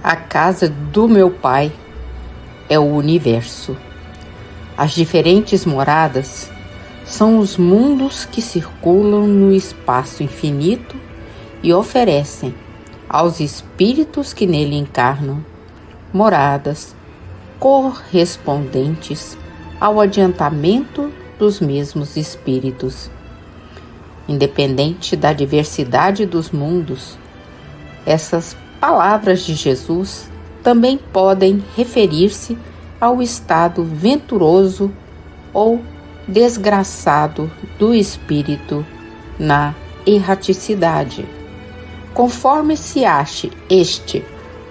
A casa do meu Pai é o universo. As diferentes moradas são os mundos que circulam no espaço infinito e oferecem aos espíritos que nele encarnam moradas correspondentes ao adiantamento dos mesmos espíritos. Independente da diversidade dos mundos, essas palavras de Jesus também podem referir-se ao estado venturoso ou desgraçado do espírito na erraticidade. Conforme se ache este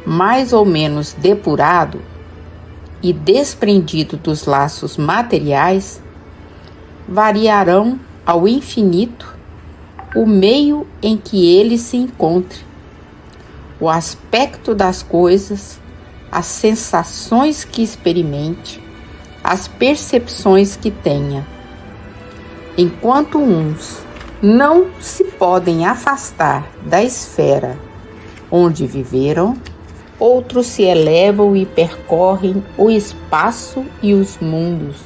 mais ou menos depurado e desprendido dos laços materiais, variarão ao infinito o meio em que ele se encontre, o aspecto das coisas, as sensações que experimente, as percepções que tenha. Enquanto uns não se podem afastar da esfera onde viveram, outros se elevam e percorrem o espaço e os mundos.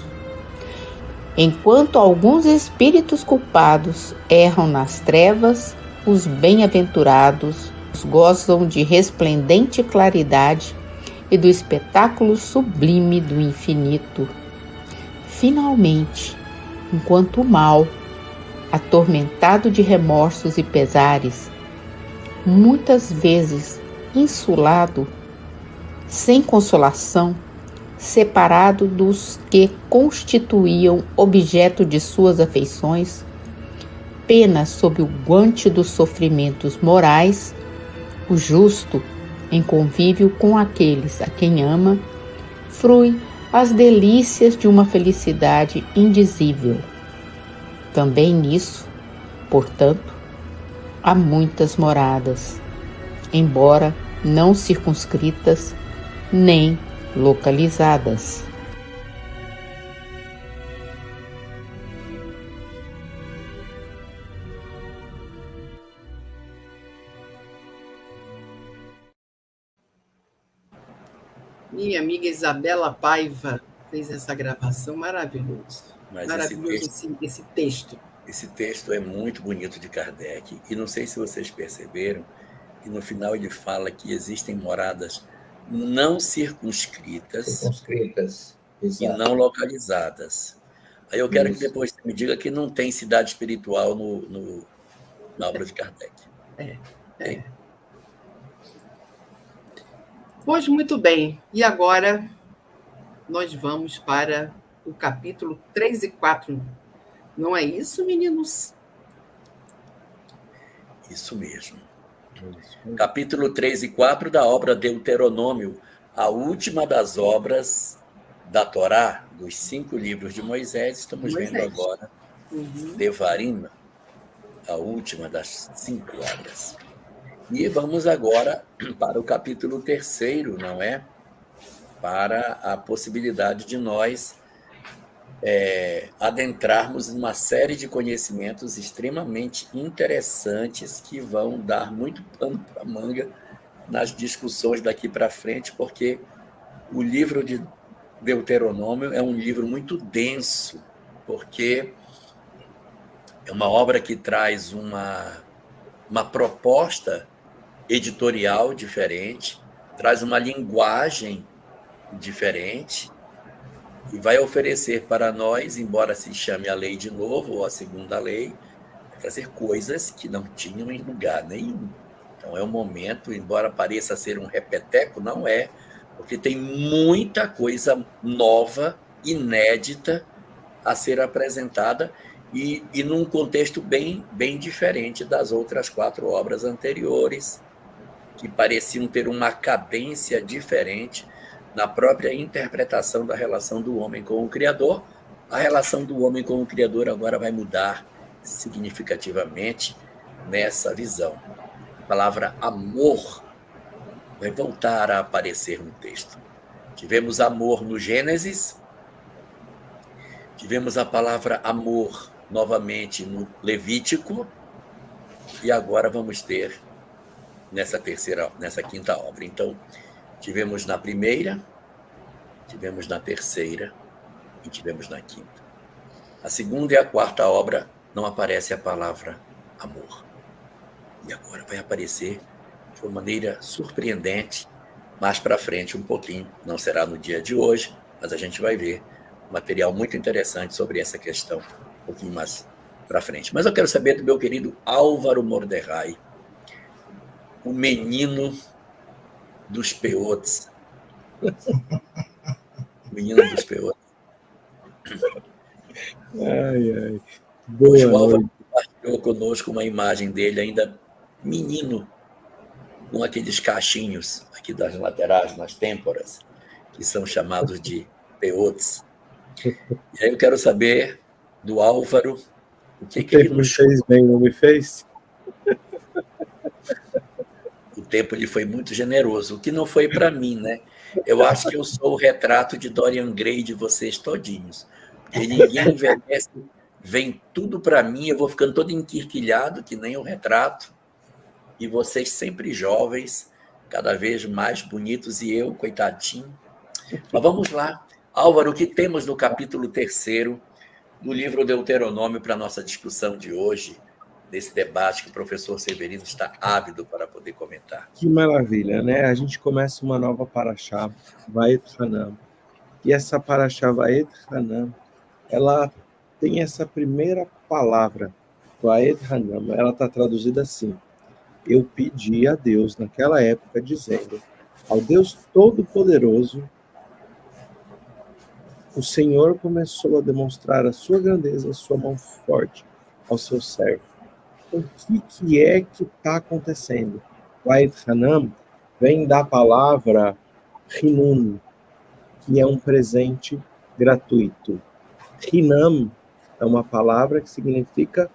Enquanto alguns espíritos culpados erram nas trevas, os bem-aventurados gozam de resplendente claridade e do espetáculo sublime do infinito. Finalmente, enquanto o mal, atormentado de remorsos e pesares, muitas vezes insulado, sem consolação, separado dos que constituíam objeto de suas afeições, pena sob o guante dos sofrimentos morais, o justo, em convívio com aqueles a quem ama, frui as delícias de uma felicidade indizível. Também nisso, portanto, há muitas moradas, embora não circunscritas nem localizadas. Minha amiga Isabela Paiva fez essa gravação maravilhoso. Mas maravilhoso esse texto. Esse texto é muito bonito de Kardec. E não sei se vocês perceberam que no final ele fala que existem moradas não circunscritas e não localizadas. Aí eu quero que depois você me diga que não tem cidade espiritual na obra de Kardec. Pois muito bem. E agora nós vamos para o capítulo 3 e 4. Não é isso, meninos? Isso mesmo. Capítulo 3 e 4 da obra Deuteronômio, a última das obras da Torá, dos 5 livros de Moisés. Estamos vendo agora Devarim, a última das 5 obras. E vamos agora para o capítulo 3º, não é? Para a possibilidade de nós adentrarmos em uma série de conhecimentos extremamente interessantes que vão dar muito pano para manga nas discussões daqui para frente, porque o livro de Deuteronômio é um livro muito denso, porque é uma obra que traz uma proposta editorial diferente, traz uma linguagem diferente e vai oferecer para nós, embora se chame a lei de novo, ou a segunda lei, trazer coisas que não tinham em lugar nenhum. Então é um momento, embora pareça ser um repeteco, não é, porque tem muita coisa nova, inédita, a ser apresentada e num contexto bem diferente das outras 4 obras anteriores, que pareciam ter uma cadência diferente na própria interpretação da relação do homem com o Criador. A relação do homem com o Criador agora vai mudar significativamente nessa visão. A palavra amor vai voltar a aparecer no texto. Tivemos amor no Gênesis, tivemos a palavra amor novamente no Levítico, e agora vamos ter nessa quinta obra. Então, Tivemos na primeira, tivemos na terceira e tivemos na quinta. A segunda e a quarta obra não aparece a palavra amor. E agora vai aparecer de uma maneira surpreendente, mais para frente um pouquinho. Não será no dia de hoje, mas a gente vai ver material muito interessante sobre essa questão um pouquinho mais para frente. Mas eu quero saber do meu querido Álvaro Mordecai, o menino dos peotes. Menino dos peotes. Ai. Hoje o Álvaro compartilhou conosco uma imagem dele ainda menino, com aqueles cachinhos aqui das laterais, nas têmporas, que são chamados de peotes. E aí eu quero saber do Álvaro o que ele nos fez bem, não me fez? O tempo lhe foi muito generoso, o que não foi para mim, né? Eu acho que eu sou o retrato de Dorian Gray de vocês todinhos, porque ninguém envelhece, vem tudo para mim, eu vou ficando todo enquirquilhado, que nem o retrato, e vocês sempre jovens, cada vez mais bonitos, e eu, coitadinho. Mas vamos lá. Álvaro, o que temos no capítulo 3º do livro Deuteronômio para a nossa discussão de hoje, desse debate que o professor Severino está ávido para poder comentar? Que maravilha, né? A gente começa uma nova paraxá, Vaet Hanam. E essa paraxá Vaet Hanam, ela tem essa primeira palavra, Vaet Hanam, ela está traduzida assim: eu pedi a Deus naquela época, dizendo, ao Deus Todo-Poderoso, o Senhor começou a demonstrar a sua grandeza, a sua mão forte ao seu servo. O que é que está acontecendo? Vaet Hanam vem da palavra Hinun, que é um presente gratuito. Hinam é uma palavra que significa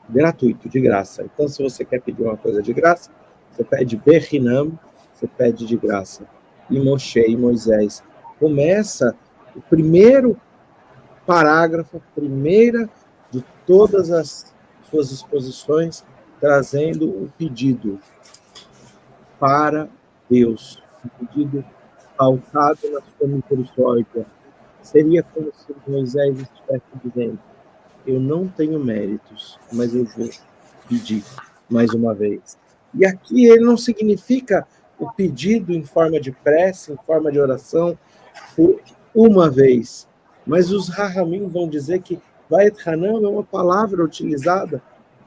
gratuito, de graça. Então, se você quer pedir uma coisa de graça, você pede Behinam, você pede de graça. E Moshe e Moisés. Começa o primeiro parágrafo, a primeira de todas as suas exposições, trazendo um pedido para Deus, um pedido pautado na sua misericórdia. Seria como se Moisés estivesse dizendo, eu não tenho méritos, mas eu vou pedir mais uma vez. E aqui ele não significa o pedido em forma de prece, em forma de oração, por uma vez. Mas os Rahamim vão dizer que Vaet Hanam é uma palavra utilizada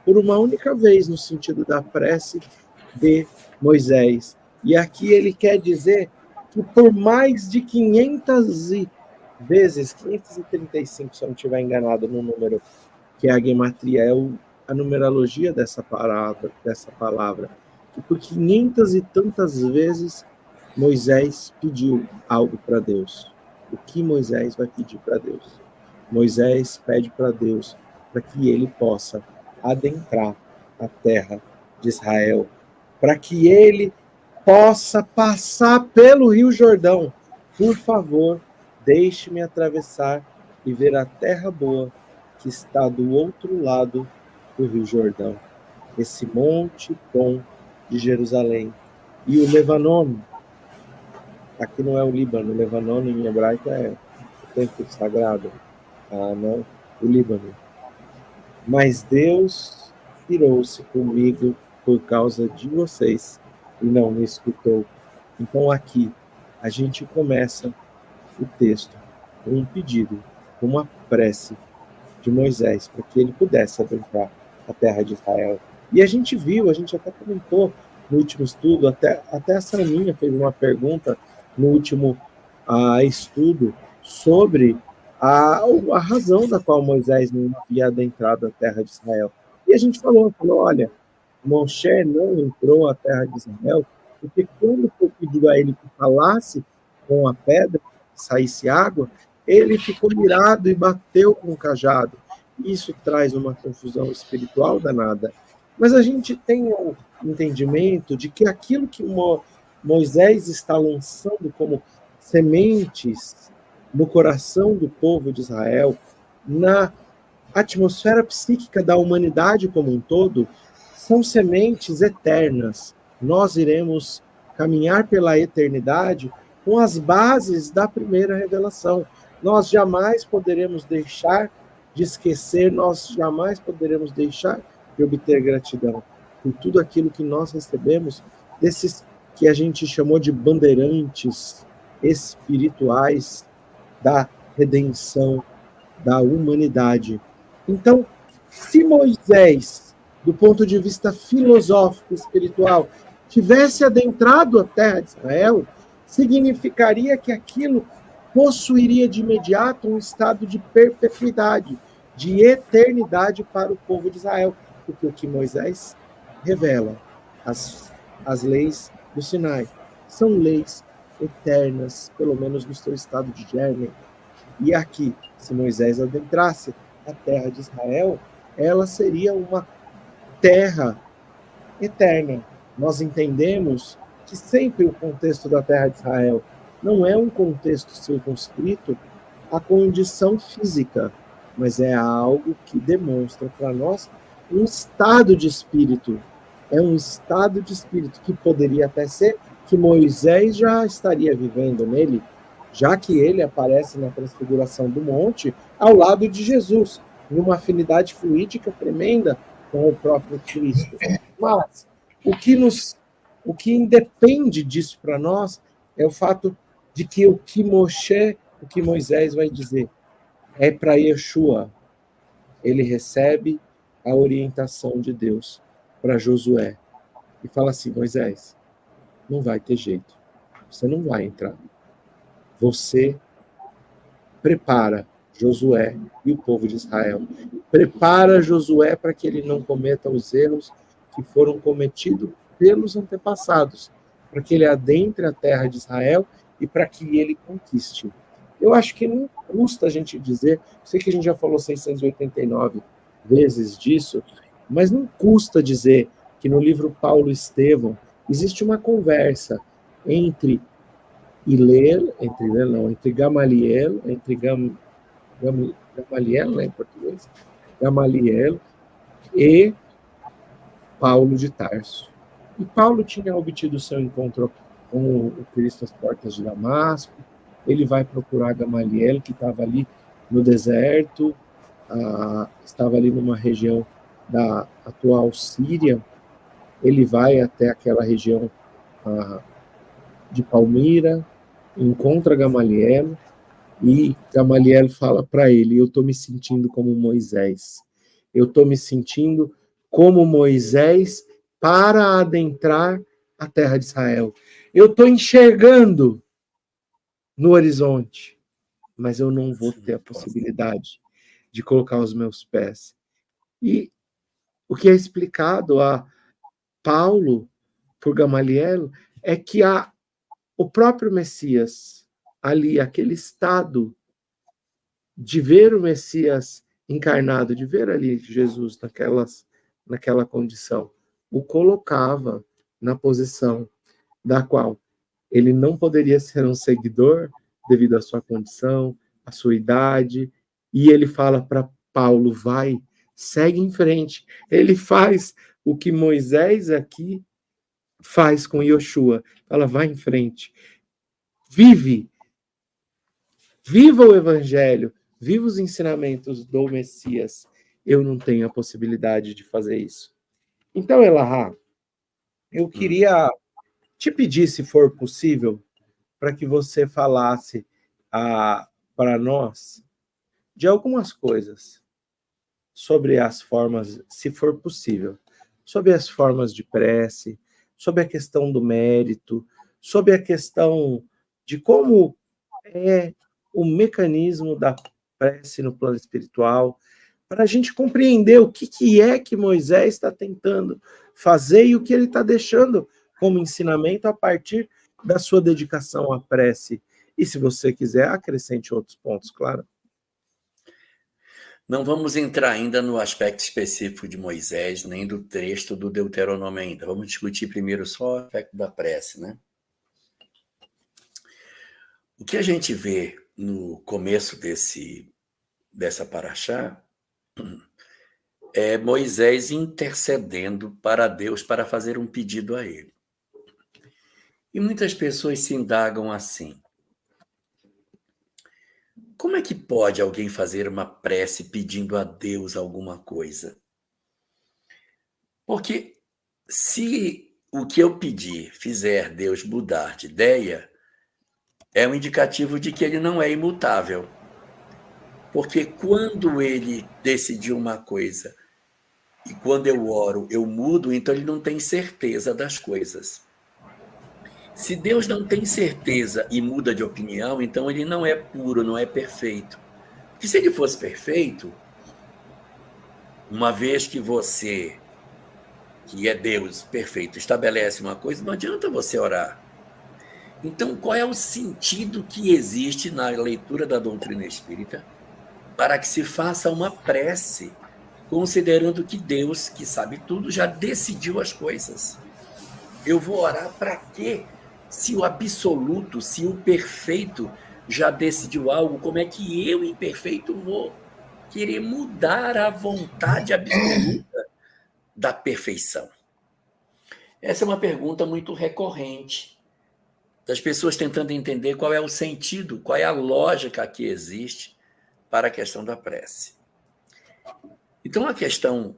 por uma única vez no sentido da prece de Moisés. E aqui ele quer dizer que por mais de 500 vezes, 535, se eu não estiver enganado no número, que é a gematria, é a numerologia dessa palavra, que por 500 e tantas vezes Moisés pediu algo para Deus. O que Moisés vai pedir para Deus? Moisés pede para Deus para que ele possa adentrar a terra de Israel, para que ele possa passar pelo Rio Jordão. Por favor, deixe-me atravessar e ver a terra boa que está do outro lado do Rio Jordão. Esse monte bom de Jerusalém. E o Lebanon, aqui não é o Líbano, o Lebanon em hebraico é o templo sagrado, não, o Líbano. Mas Deus irou-se comigo por causa de vocês e não me escutou. Então aqui a gente começa o texto com um pedido, com uma prece de Moisés, para que ele pudesse adentrar a terra de Israel. E a gente viu, a gente até comentou no último estudo, até a Saminha fez uma pergunta no último estudo sobre a razão da qual Moisés não havia adentrado a terra de Israel. E a gente falou, olha, Moshe não entrou à terra de Israel, porque quando foi pedido a ele que falasse com a pedra, que saísse água, ele ficou mirado e bateu com o cajado. Isso traz uma confusão espiritual danada. Mas a gente tem o entendimento de que aquilo que Moisés está lançando como sementes no coração do povo de Israel, na atmosfera psíquica da humanidade como um todo, são sementes eternas. Nós iremos caminhar pela eternidade com as bases da primeira revelação. Nós jamais poderemos deixar de esquecer, nós jamais poderemos deixar de obter gratidão por tudo aquilo que nós recebemos desses que a gente chamou de bandeirantes espirituais da redenção da humanidade. Então, se Moisés, do ponto de vista filosófico espiritual, tivesse adentrado a terra de Israel, significaria que aquilo possuiria de imediato um estado de perpetuidade, de eternidade para o povo de Israel, porque o que Moisés revela, as leis do Sinai, são leis eternas, pelo menos no seu estado de germe. E aqui, se Moisés adentrasse a terra de Israel, ela seria uma terra eterna. Nós entendemos que sempre o contexto da terra de Israel não é um contexto circunscrito à condição física, mas é algo que demonstra para nós um estado de espírito. É um estado de espírito que poderia até ser que Moisés já estaria vivendo nele, já que ele aparece na transfiguração do monte ao lado de Jesus, numa afinidade fluídica tremenda com o próprio Cristo. Mas o que independe disso para nós é o fato de que o que Moisés vai dizer é para Yeshua. Ele recebe a orientação de Deus para Josué e fala assim: Moisés, não vai ter jeito, você não vai entrar. Você prepara Josué e o povo de Israel. Prepara Josué para que ele não cometa os erros que foram cometidos pelos antepassados, para que ele adentre a terra de Israel e para que ele conquiste. Eu acho que não custa a gente dizer, sei que a gente já falou 689 vezes disso, mas não custa dizer que no livro Paulo e Estevão existe uma conversa entre Gamaliel, Gamaliel, né, em português, Gamaliel e Paulo de Tarso. E Paulo tinha obtido seu encontro com o Cristo às portas de Damasco. Ele vai procurar Gamaliel, que estava ali no deserto, estava ali numa região da atual Síria. Ele vai até aquela região de Palmira, encontra Gamaliel, e Gamaliel fala para ele: eu estou me sentindo como Moisés. Eu estou me sentindo como Moisés para adentrar a terra de Israel. Eu estou enxergando no horizonte, mas eu não vou ter a possibilidade de colocar os meus pés. E o que é explicado a Paulo por Gamaliel é que o próprio Messias, ali, aquele estado de ver o Messias encarnado, de ver ali Jesus naquela condição, o colocava na posição da qual ele não poderia ser um seguidor devido à sua condição, à sua idade, e ele fala para Paulo: vai, segue em frente. Ele faz o que Moisés aqui faz com Yoshua. Fala: vai em frente. Viva o evangelho, viva os ensinamentos do Messias. Eu não tenho a possibilidade de fazer isso. Então, Elahá, eu queria te pedir, se for possível, para que você falasse para nós de algumas coisas sobre as formas, se for possível, sobre as formas de prece, sobre a questão do mérito, sobre a questão de como é o mecanismo da prece no plano espiritual, para a gente compreender o que é que Moisés está tentando fazer e o que ele está deixando como ensinamento a partir da sua dedicação à prece. E se você quiser, acrescente outros pontos, claro. Não vamos entrar ainda no aspecto específico de Moisés, nem do texto do Deuteronômio ainda. Vamos discutir primeiro só o aspecto da prece, né? O que a gente vê no começo dessa paraxá é Moisés intercedendo para Deus para fazer um pedido a ele. E muitas pessoas se indagam assim: como é que pode alguém fazer uma prece pedindo a Deus alguma coisa? Porque se o que eu pedir fizer Deus mudar de ideia, é um indicativo de que ele não é imutável. Porque quando ele decidiu uma coisa e quando eu oro eu mudo, então ele não tem certeza das coisas. Se Deus não tem certeza e muda de opinião, então ele não é puro, não é perfeito. Porque se ele fosse perfeito, uma vez que você, que é Deus perfeito, estabelece uma coisa, não adianta você orar. Então, qual é o sentido que existe na leitura da doutrina espírita para que se faça uma prece, considerando que Deus, que sabe tudo, já decidiu as coisas? Eu vou orar para quê? Se o absoluto, se o perfeito já decidiu algo, como é que eu, imperfeito, vou querer mudar a vontade absoluta da perfeição? Essa é uma pergunta muito recorrente, das pessoas tentando entender qual é o sentido, qual é a lógica que existe para a questão da prece. Então, a questão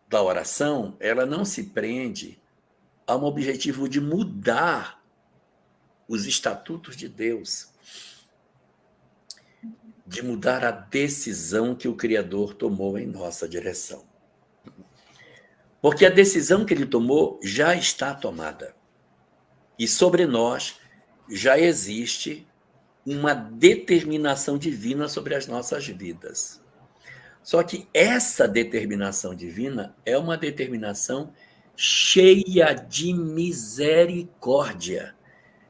da oração, ela não se prende a um objetivo de mudar os estatutos de Deus, de mudar a decisão que o Criador tomou em nossa direção. Porque a decisão que ele tomou já está tomada. E sobre nós já existe uma determinação divina sobre as nossas vidas. Só que essa determinação divina é uma determinação cheia de misericórdia.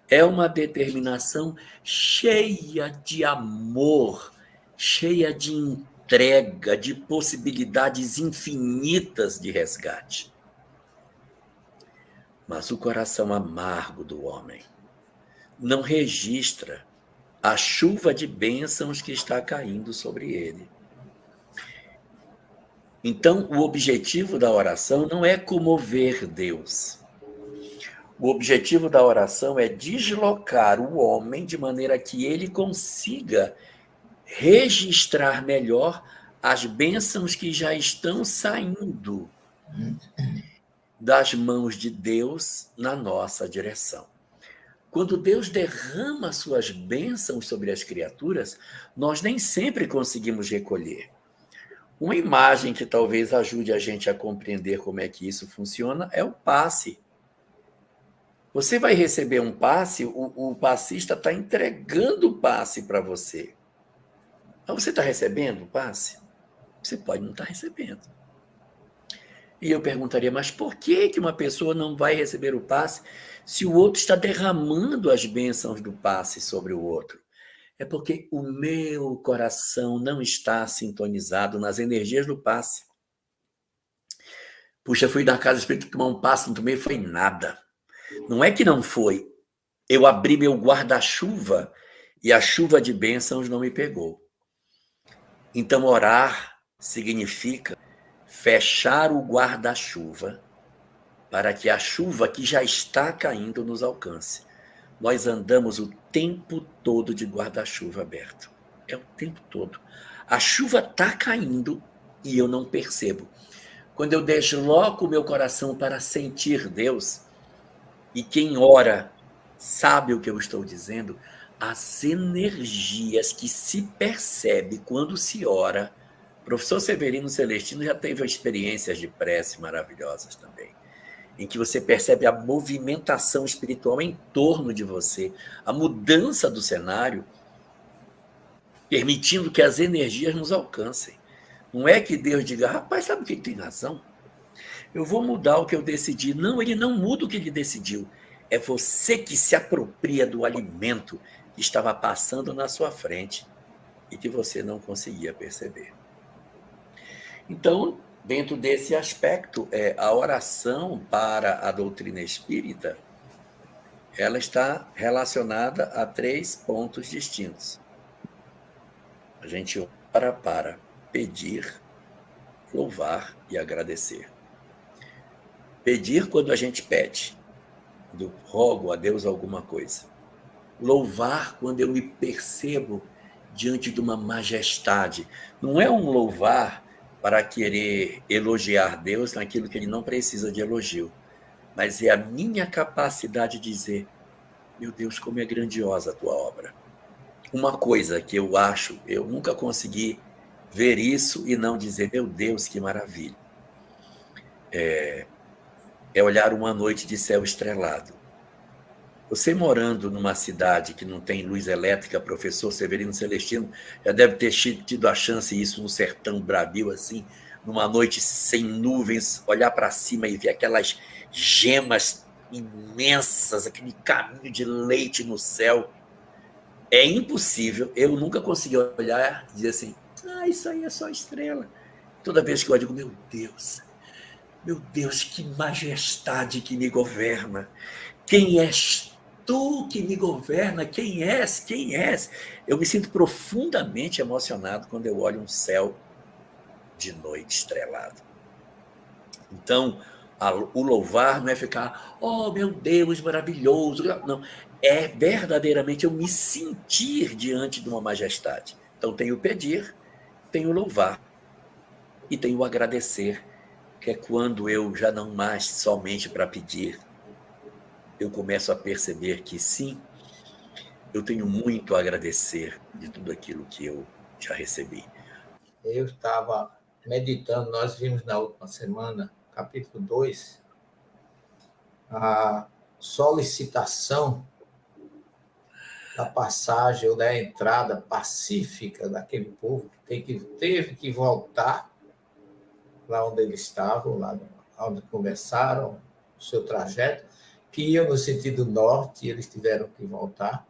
É uma determinação cheia de amor, cheia de entrega, de possibilidades infinitas de resgate. Mas o coração amargo do homem não registra a chuva de bênçãos que está caindo sobre ele. Então, o objetivo da oração não é comover Deus. O objetivo da oração é deslocar o homem de maneira que ele consiga registrar melhor as bênçãos que já estão saindo das mãos de Deus na nossa direção. Quando Deus derrama suas bênçãos sobre as criaturas, nós nem sempre conseguimos recolher. Uma imagem que talvez ajude a gente a compreender como é que isso funciona é o passe. Você vai receber um passe, o passista está entregando o passe para você. Mas você está recebendo o passe? Você pode não estar recebendo. E eu perguntaria, mas por que uma pessoa não vai receber o passe se o outro está derramando as bênçãos do passe sobre o outro? É porque o meu coração não está sintonizado nas energias do passe. Puxa, fui na casa espírita tomar um passe, não tomei, foi nada. Não é que não foi. Eu abri meu guarda-chuva e a chuva de bênçãos não me pegou. Então, orar significa fechar o guarda-chuva para que a chuva que já está caindo nos alcance. Nós andamos o tempo todo de guarda-chuva aberto. É o tempo todo. A chuva está caindo e eu não percebo. Quando eu desloco o meu coração para sentir Deus, e quem ora sabe o que eu estou dizendo, as energias que se percebe quando se ora. O professor Severino Celestino já teve experiências de prece maravilhosas também, em que você percebe a movimentação espiritual em torno de você, a mudança do cenário, permitindo que as energias nos alcancem. Não é que Deus diga, rapaz, sabe o que tem razão? Eu vou mudar o que eu decidi. Não, ele não muda o que ele decidiu. É você que se apropria do alimento que estava passando na sua frente e que você não conseguia perceber. Então, dentro desse aspecto, a oração para a doutrina espírita, ela está relacionada a 3 pontos distintos. A gente ora para pedir, louvar e agradecer. Pedir quando a gente pede. eu rogo a Deus alguma coisa. Louvar quando eu me percebo diante de uma majestade. Não é um louvar para querer elogiar Deus naquilo que ele não precisa de elogio, mas é a minha capacidade de dizer: meu Deus, como é grandiosa a tua obra. Uma coisa que eu acho, eu nunca consegui ver isso e não dizer: meu Deus, que maravilha. É olhar uma noite de céu estrelado. Você morando numa cidade que não tem luz elétrica, professor Severino Celestino, já deve ter tido a chance, isso no sertão Brasil, assim, numa noite sem nuvens, olhar para cima e ver aquelas gemas imensas, aquele caminho de leite no céu. É impossível, eu nunca consegui olhar e dizer assim: isso aí é só estrela. Toda vez que eu digo: meu Deus, que majestade que me governa. Quem és tu que me governa? Quem és? Quem és? Eu me sinto profundamente emocionado quando eu olho um céu de noite estrelado. Então, o louvar não é ficar: oh, meu Deus, maravilhoso. Não, é verdadeiramente eu me sentir diante de uma majestade. Então, tem o pedir, tem o louvar e tem o agradecer, que é quando eu já não mais somente para pedir, eu começo a perceber que sim, eu tenho muito a agradecer de tudo aquilo que eu já recebi. Eu estava meditando, nós vimos na última semana, capítulo 2, a solicitação da passagem ou da entrada pacífica daquele povo que teve que voltar lá onde eles estavam, lá onde começaram o seu trajeto, que ia no sentido norte, e eles tiveram que voltar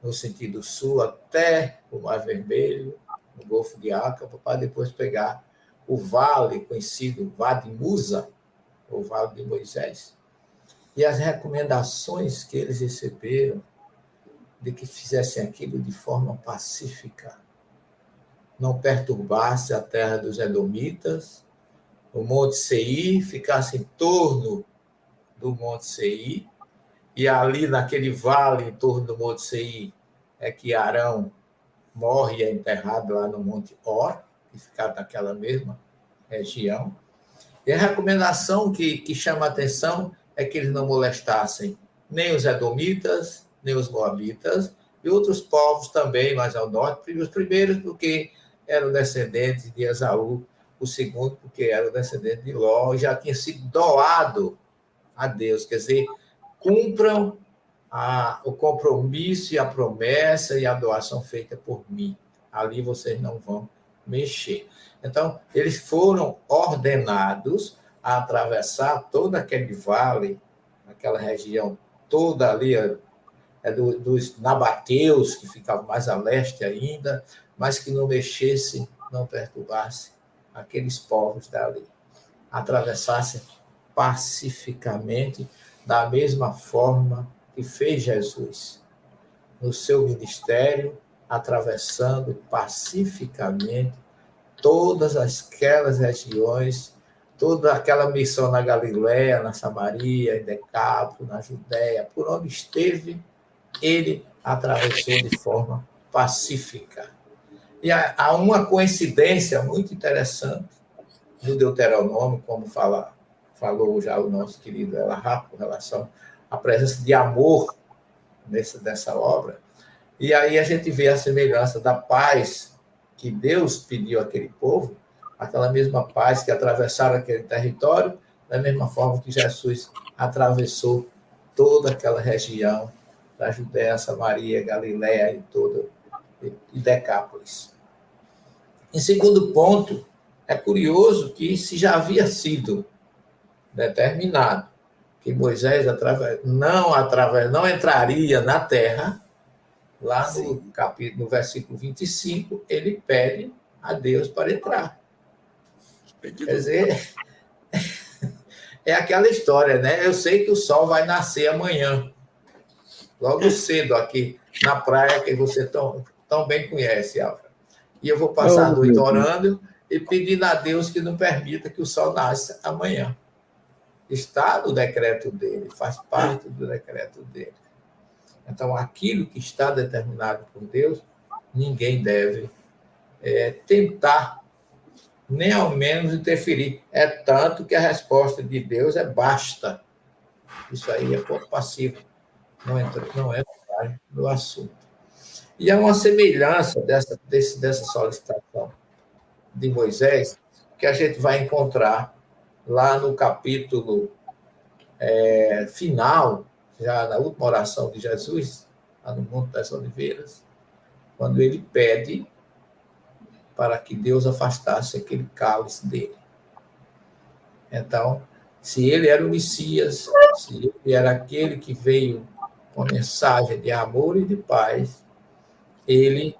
no sentido sul até o Mar Vermelho, no Golfo de Acaba, para depois pegar o vale conhecido, Vade Musa, ou Vale de Moisés. E as recomendações que eles receberam de que fizessem aquilo de forma pacífica, não perturbasse a terra dos Edomitas, o Monte Seir, ficasse em torno do Monte Seir, e ali naquele vale em torno do Monte Seir é que Arão morre e é enterrado lá no Monte Hor, que fica naquela mesma região. E a recomendação que chama a atenção é que eles não molestassem nem os Edomitas, nem os Moabitas, e outros povos também mais ao norte, os primeiros porque eram descendentes de Esaú, o segundo porque era descendente de Ló, e já tinha sido doado a Deus. Quer dizer, cumpram o compromisso e a promessa e a doação feita por mim. Ali vocês não vão mexer. Então, eles foram ordenados a atravessar todo aquele vale, aquela região toda ali, dos nabateus, que ficavam mais a leste ainda, mas que não mexesse, não perturbasse aqueles povos dali. Atravessassem pacificamente, da mesma forma que fez Jesus no seu ministério, atravessando pacificamente todas aquelas regiões, toda aquela missão na Galiléia, na Samaria, em Decápolis, na Judéia, por onde esteve, ele atravessou de forma pacífica. E há uma coincidência muito interessante no Deuteronômio, como falou já o nosso querido Elahá, com relação à presença de amor nessa obra. E aí a gente vê a semelhança da paz que Deus pediu àquele povo, aquela mesma paz que atravessaram aquele território, da mesma forma que Jesus atravessou toda aquela região da Judéia, Samaria, Galiléia e Decápolis. Em segundo ponto, é curioso que se já havia sido determinado que Moisés não entraria na terra, lá no versículo 25, ele pede a Deus para entrar. Quer dizer, é aquela história, né? Eu sei que o sol vai nascer amanhã, logo cedo aqui na praia que você tão bem conhece, Álvaro. E eu vou passar a noite orando e pedindo a Deus que não permita que o sol nasça amanhã. está no decreto dele, faz parte do decreto dele. Então, aquilo que está determinado por Deus, ninguém deve tentar, nem ao menos interferir. É tanto que a resposta de Deus é basta. Isso aí é ponto passivo, não entra no assunto. E há uma semelhança dessa solicitação de Moisés, que a gente vai encontrar lá no capítulo final, já na última oração de Jesus, lá no Monte das Oliveiras, quando ele pede para que Deus afastasse aquele cálice dele. Então, se ele era o Messias, se ele era aquele que veio com a mensagem de amor e de paz, ele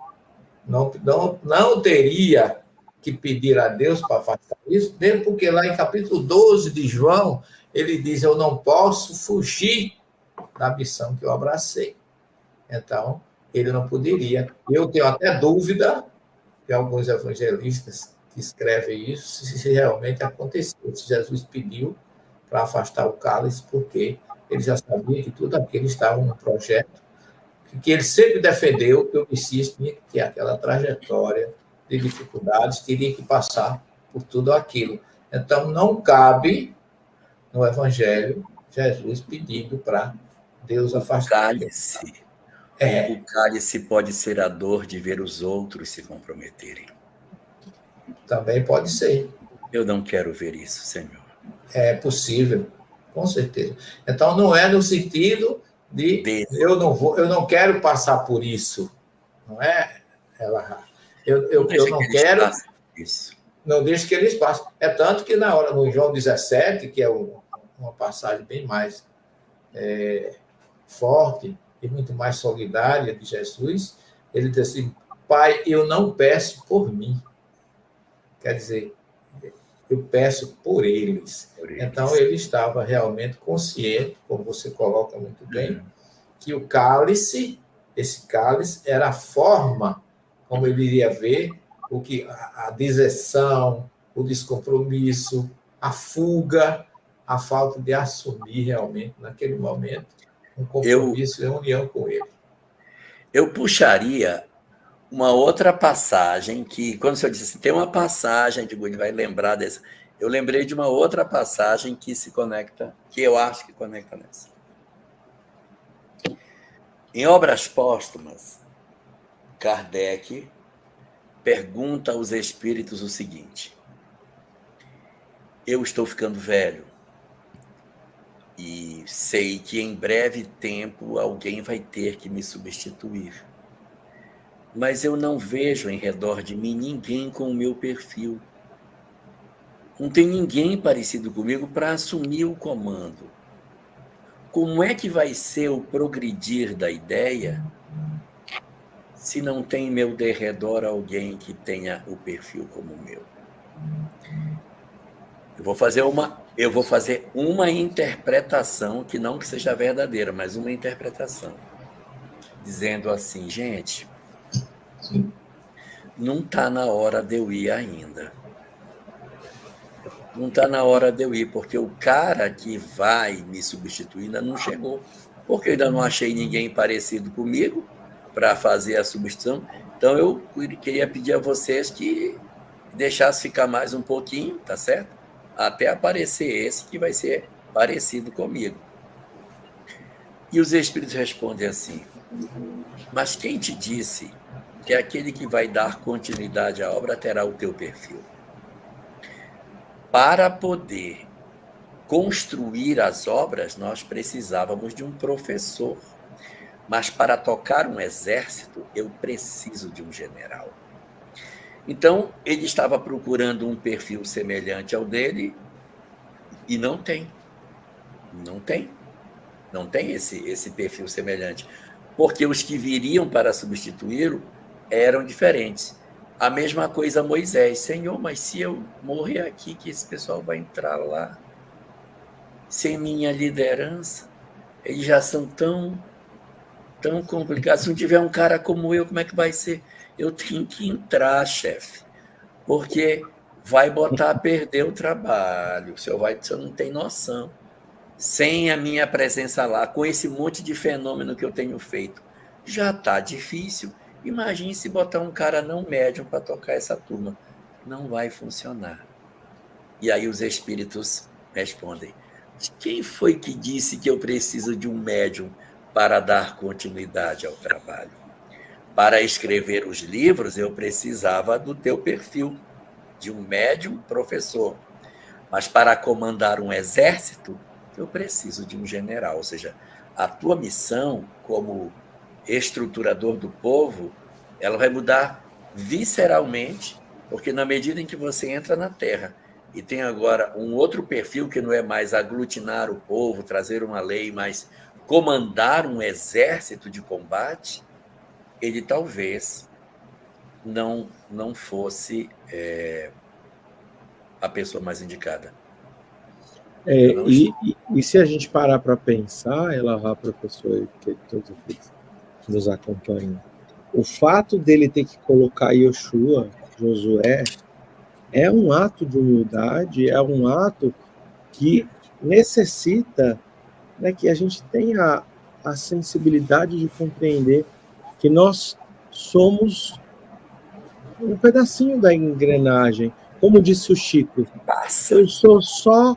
não teria que pedir a Deus para afastar isso, mesmo porque lá em capítulo 12 de João, ele diz, eu não posso fugir da missão que eu abracei. Então, ele não poderia. Eu tenho até dúvida, de alguns evangelistas que escrevem isso, se realmente aconteceu, se Jesus pediu para afastar o cálice, porque ele já sabia que tudo aquilo estava num projeto, que ele sempre defendeu que o Messias tinha que ter aquela trajetória de dificuldades, teria que passar por tudo aquilo. Então, não cabe no Evangelho Jesus pedindo para Deus afastar. O cálice pode ser a dor de ver os outros se comprometerem. Também pode ser. Eu não quero ver isso, Senhor. É possível, com certeza. Então, não é no sentido de eu não quero passar por isso. Não é, ela? Eu não quero. Isso. Não deixe que eles passem. É tanto que no João 17, que é uma passagem bem mais forte e muito mais solidária de Jesus, ele diz assim, Pai, eu não peço por mim. Quer dizer, eu peço por eles. Então, ele estava realmente consciente, como você coloca muito bem, que o cálice, esse cálice, era a forma como ele iria ver a deserção, o descompromisso, a fuga, a falta de assumir realmente, naquele momento, um compromisso e uma união com ele. Eu puxaria uma outra passagem que, quando o senhor disse assim, tem uma passagem, digo, ele vai lembrar dessa. Eu lembrei de uma outra passagem que se conecta, que eu acho que conecta nessa. Em Obras Póstumas, Kardec pergunta aos espíritos o seguinte: eu estou ficando velho e sei que em breve tempo alguém vai ter que me substituir. Mas eu não vejo em redor de mim ninguém com o meu perfil. Não tem ninguém parecido comigo para assumir o comando. Como é que vai ser o progredir da ideia se não tem em meu derredor alguém que tenha o perfil como o meu? Eu vou fazer uma interpretação, que não que seja verdadeira, mas uma interpretação, dizendo assim, gente, não está na hora de eu ir ainda. Não está na hora de eu ir, porque o cara que vai me substituir ainda não chegou, porque eu ainda não achei ninguém parecido comigo para fazer a substituição. Então, eu queria pedir a vocês que deixassem ficar mais um pouquinho, tá certo? Até aparecer esse que vai ser parecido comigo. E os espíritos respondem assim, mas quem te disse que aquele que vai dar continuidade à obra terá o teu perfil? Para poder construir as obras, nós precisávamos de um professor. Mas para tocar um exército, eu preciso de um general. Então, ele estava procurando um perfil semelhante ao dele e não tem. Não tem. Não tem esse perfil semelhante. Porque os que viriam para substituí-lo eram diferentes. A mesma coisa Moisés. Senhor, mas se eu morrer aqui, que esse pessoal vai entrar lá sem minha liderança? Eles já são tão complicados. Se não tiver um cara como eu, como é que vai ser? Eu tenho que entrar, chefe, porque vai botar a perder o trabalho. O senhor não tem noção. Sem a minha presença lá, com esse monte de fenômeno que eu tenho feito, já está difícil. Imagine se botar um cara não médium para tocar essa turma. Não vai funcionar. E aí os espíritos respondem: quem foi que disse que eu preciso de um médium para dar continuidade ao trabalho? Para escrever os livros, eu precisava do teu perfil, de um médium professor. Mas para comandar um exército, eu preciso de um general. Ou seja, a tua missão como estruturador do povo, ela vai mudar visceralmente, porque na medida em que você entra na Terra e tem agora um outro perfil que não é mais aglutinar o povo, trazer uma lei, mas comandar um exército de combate, ele talvez não fosse a pessoa mais indicada. E se a gente parar para pensar, ela, professor, que todos aqueles que nos acompanham, o fato dele ter que colocar Yoshua, Josué, é um ato de humildade, é um ato que necessita, né, que a gente tenha a sensibilidade de compreender que nós somos um pedacinho da engrenagem. Como disse o Chico, eu sou só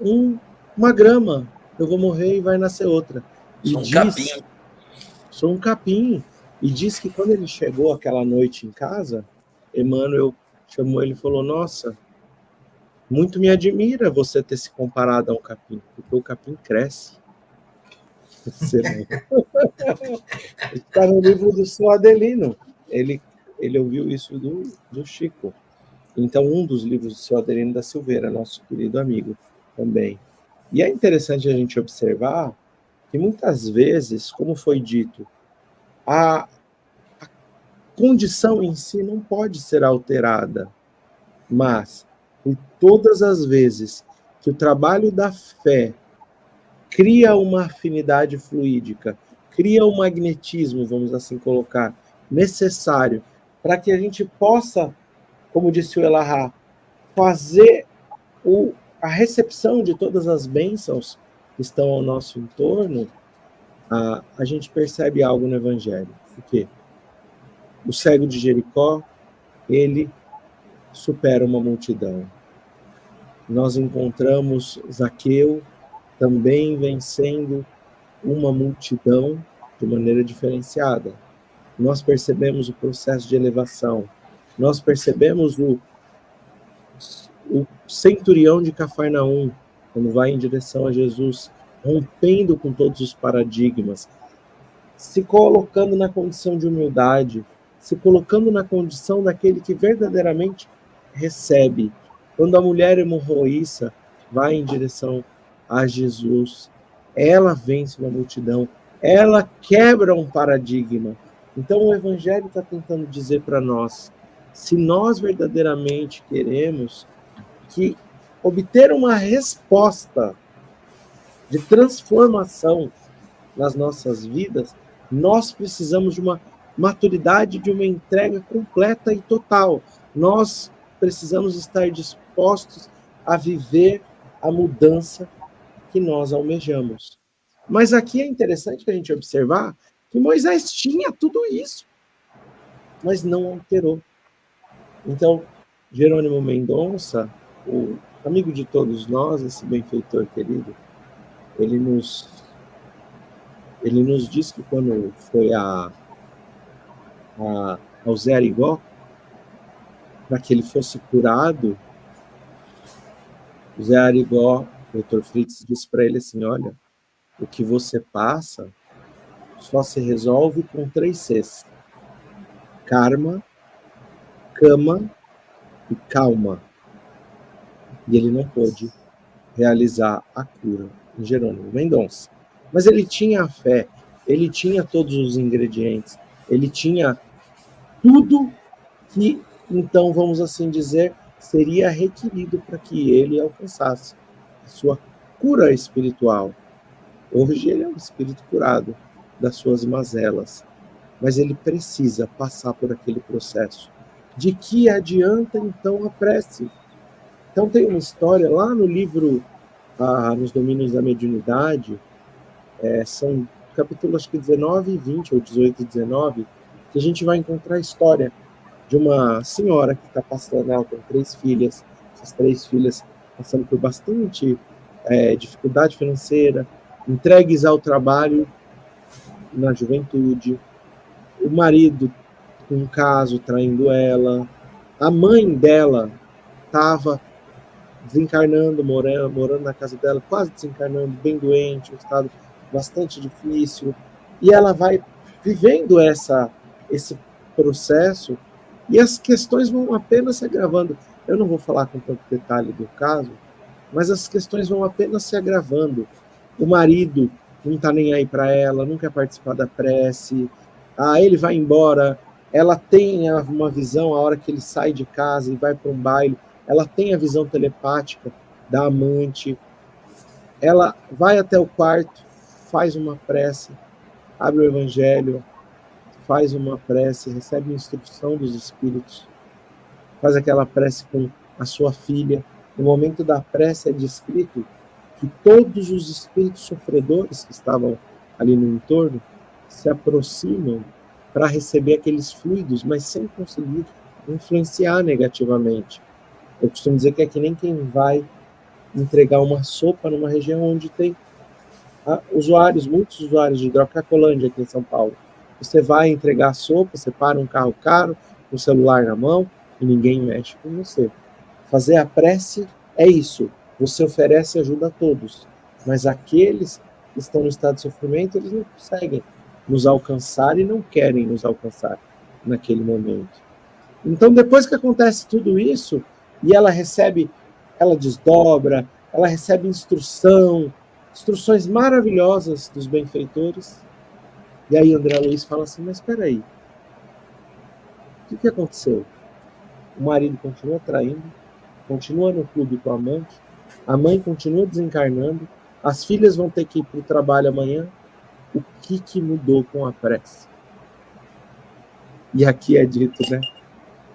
uma grama, eu vou morrer e vai nascer outra. Sou um capim. E diz que quando ele chegou aquela noite em casa, Emmanuel chamou ele e falou: nossa, muito me admira você ter se comparado a um capim, porque o capim cresce. Está no livro do seu Adelino. Ele ouviu isso do Chico. Então, um dos livros do seu Adelino da Silveira, nosso querido amigo também. E é interessante a gente observar que muitas vezes, como foi dito, a condição em si não pode ser alterada, mas por todas as vezes que o trabalho da fé cria uma afinidade fluídica, cria um magnetismo, vamos assim colocar, necessário para que a gente possa, como disse o Elahá, fazer a recepção de todas as bênçãos que estão ao nosso entorno, a gente percebe algo no Evangelho. O quê? O cego de Jericó, ele supera uma multidão. Nós encontramos Zaqueu também vencendo uma multidão de maneira diferenciada. Nós percebemos o processo de elevação. Nós percebemos o centurião de Cafarnaum, quando vai em direção a Jesus, rompendo com todos os paradigmas, se colocando na condição de humildade, se colocando na condição daquele que verdadeiramente recebe. Quando a mulher hemorroíça vai em direção a Jesus, ela vence uma multidão, ela quebra um paradigma. Então o Evangelho está tentando dizer para nós, se nós verdadeiramente queremos que obter uma resposta de transformação nas nossas vidas, nós precisamos de uma maturidade, de uma entrega completa e total. Nós precisamos estar dispostos a viver a mudança que nós almejamos. Mas aqui é interessante a gente observar que Moisés tinha tudo isso, mas não alterou. Então, Jerônimo Mendonça, o amigo de todos nós, esse benfeitor querido, ele nos diz que quando foi ao Zé Arigó, para que ele fosse curado, o Zé Arigó, o Dr. Fritz, disse para ele assim: olha, o que você passa só se resolve com 3 Cs: karma, cama e calma. E ele não pôde realizar a cura em Jerônimo Mendonça. Mas ele tinha a fé, ele tinha todos os ingredientes, ele tinha tudo que, então, vamos assim dizer, seria requerido para que ele alcançasse a sua cura espiritual. Hoje ele é um espírito curado das suas mazelas, mas ele precisa passar por aquele processo. De que adianta, então, a prece? Então tem uma história lá no livro Nos Domínios da Mediunidade, são capítulos acho que 19 e 20, ou 18 e 19, que a gente vai encontrar a história de uma senhora que está passando, ela tem 3 filhas, essas 3 filhas passando por bastante dificuldade financeira, entregues ao trabalho na juventude, o marido com um caso traindo ela, a mãe dela estava desencarnando, morando na casa dela, quase desencarnando, bem doente, um estado bastante difícil, e ela vai vivendo esse processo, e as questões vão apenas se agravando. Eu não vou falar com tanto detalhe do caso, mas as questões vão apenas se agravando. O marido não está nem aí para ela, não quer participar da prece, ele vai embora, ela tem uma visão, a hora que ele sai de casa e vai para um baile, ela tem a visão telepática da amante, ela vai até o quarto, faz uma prece, abre o evangelho, faz uma prece, recebe instrução dos espíritos, faz aquela prece com a sua filha. No momento da prece é descrito que todos os espíritos sofredores que estavam ali no entorno se aproximam para receber aqueles fluidos, mas sem conseguir influenciar negativamente. Eu costumo dizer que é que nem quem vai entregar uma sopa numa região onde tem muitos usuários de droga, Cracolândia aqui em São Paulo. Você vai entregar a sopa, você para um carro caro, com o celular na mão, e ninguém mexe com você. Fazer a prece é isso. Você oferece ajuda a todos, mas aqueles que estão no estado de sofrimento, eles não conseguem nos alcançar e não querem nos alcançar naquele momento. Então, depois que acontece tudo isso, e ela desdobra, ela recebe instruções maravilhosas dos benfeitores, e aí André Luiz fala assim, mas espera aí, o que aconteceu? O marido continua traindo, continua no clube com a amante, a mãe continua desencarnando, as filhas vão ter que ir para o trabalho amanhã, o que mudou com a prece? E aqui é dito, né?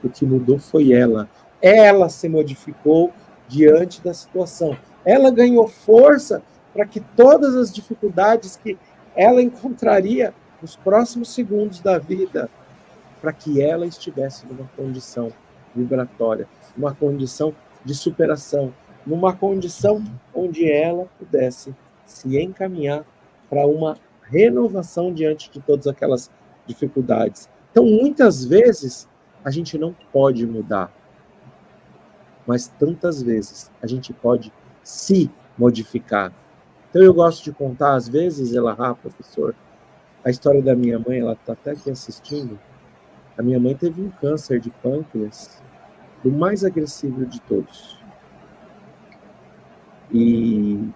O que mudou foi ela. Ela se modificou diante da situação. Ela ganhou força para que todas as dificuldades que ela encontraria nos próximos segundos da vida, para que ela estivesse numa condição vibratória, numa condição de superação, numa condição onde ela pudesse se encaminhar para uma renovação diante de todas aquelas dificuldades. Então, muitas vezes, a gente não pode mudar, mas tantas vezes a gente pode se modificar. Então, eu gosto de contar, às vezes, professor, a história da minha mãe, ela está até aqui assistindo. A minha mãe teve um câncer de pâncreas, do mais agressivo de todos. E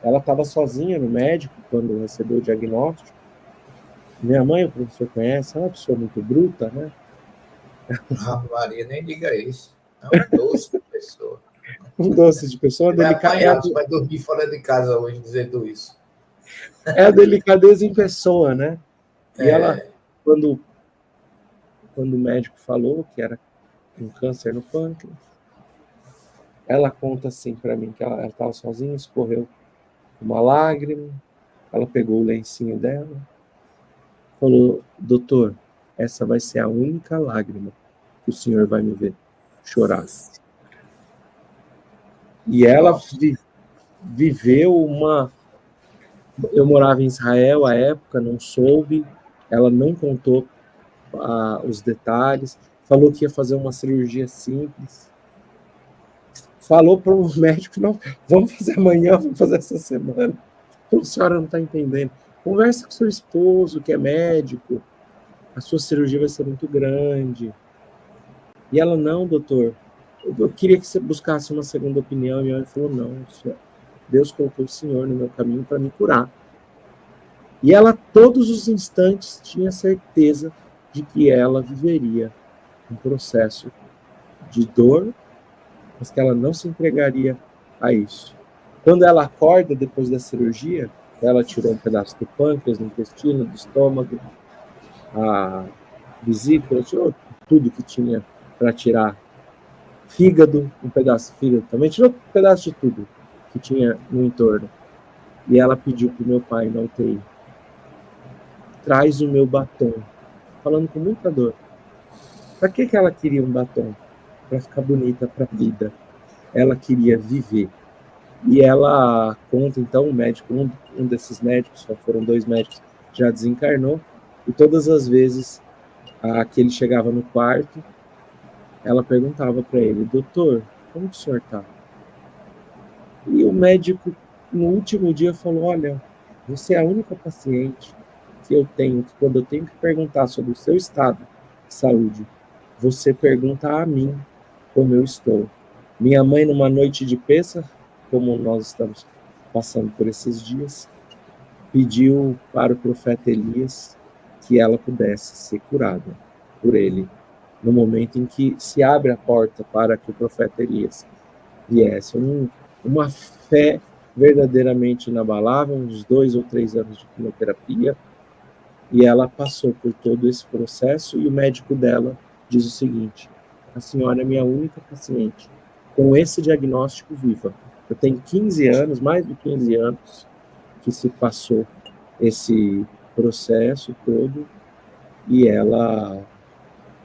ela estava sozinha no médico quando recebeu o diagnóstico. Minha mãe, o professor conhece, é uma pessoa muito bruta, né? Maria, nem diga isso. É um doce de pessoa. Um doce de pessoa. Vai dormir fora de casa hoje dizendo isso. É a delicadeza em pessoa, né? E ela, quando o médico falou que era um câncer no pâncreas, ela conta assim para mim que ela estava sozinha, escorreu uma lágrima, ela pegou o lencinho dela, falou, doutor, essa vai ser a única lágrima que o senhor vai me ver chorar. E ela viveu Eu morava em Israel à época, não soube, ela não contou os detalhes, falou que ia fazer uma cirurgia simples, falou para um médico, não, vamos fazer amanhã, vamos fazer essa semana. A senhora não está entendendo. Conversa com seu esposo, que é médico, a sua cirurgia vai ser muito grande. E ela, não, doutor, eu queria que você buscasse uma segunda opinião. E ela falou, não, senhor, Deus colocou o senhor no meu caminho para me curar. E ela, todos os instantes, tinha certeza de que ela viveria um processo de dor, mas que ela não se entregaria a isso. Quando ela acorda depois da cirurgia, ela tirou um pedaço do pâncreas, do intestino, do estômago, a vesícula, tirou tudo que tinha para tirar fígado, um pedaço de fígado também, tirou um pedaço de tudo que tinha no entorno. E ela pediu para o meu pai na UTI: traz o meu batom. Falando com muita dor. Para que ela queria um batom? Para ficar bonita para a vida. Ela queria viver. E ela conta, então, um médico, um desses médicos, só foram 2 médicos, já desencarnou, e todas as vezes que ele chegava no quarto, ela perguntava para ele: doutor, como o senhor está? E o médico, no último dia, falou: olha, você é a única paciente que eu tenho, que quando eu tenho que perguntar sobre o seu estado de saúde, você pergunta a mim como eu estou. Minha mãe, numa noite de Pêssar, como nós estamos passando por esses dias, pediu para o profeta Elias que ela pudesse ser curada por ele, no momento em que se abre a porta para que o profeta Elias viesse. Uma fé verdadeiramente inabalável, uns 2 ou 3 anos de quimioterapia, e ela passou por todo esse processo, e o médico dela diz o seguinte: a senhora é minha única paciente com esse diagnóstico viva. Eu tenho 15 anos, mais de 15 anos, que se passou esse processo todo, e ela